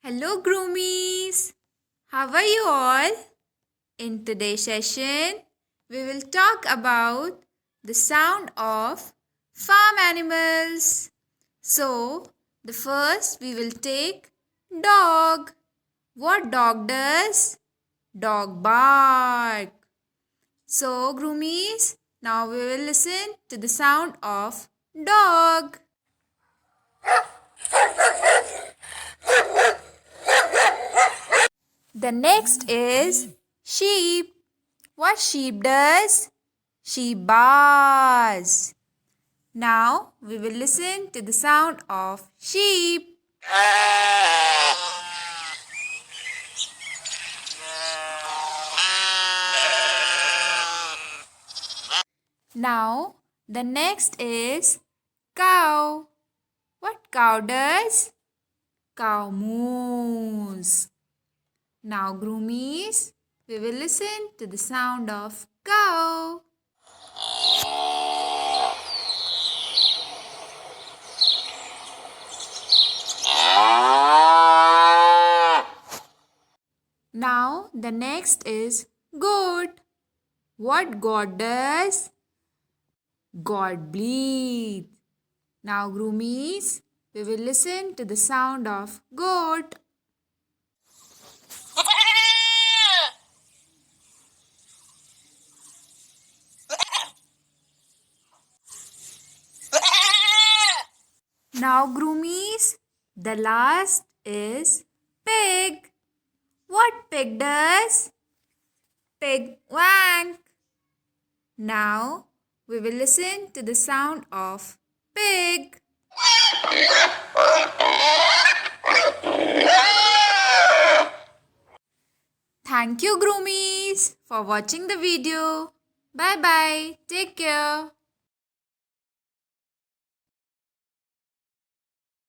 Hello, groomies! How are you all? In today's session, we will talk about the sound of farm animals. So, the first we will take dog. What dog does? Dog bark. So, groomies, now we will listen to the sound of dog. The next is sheep. What sheep does? Sheep bars. Now we will listen to the sound of sheep. Now the next is cow. What cow does? Cow moos. Now groomies, we will listen to the sound of cow. Now the next is goat. What goat does? God bleeds. Now groomies, we will listen to the sound of goat. Now groomies, the last is pig. What pig does? Pig wank. Now we will listen to the sound of pig. Thank you, groomies, for watching the video. Bye bye. Take care.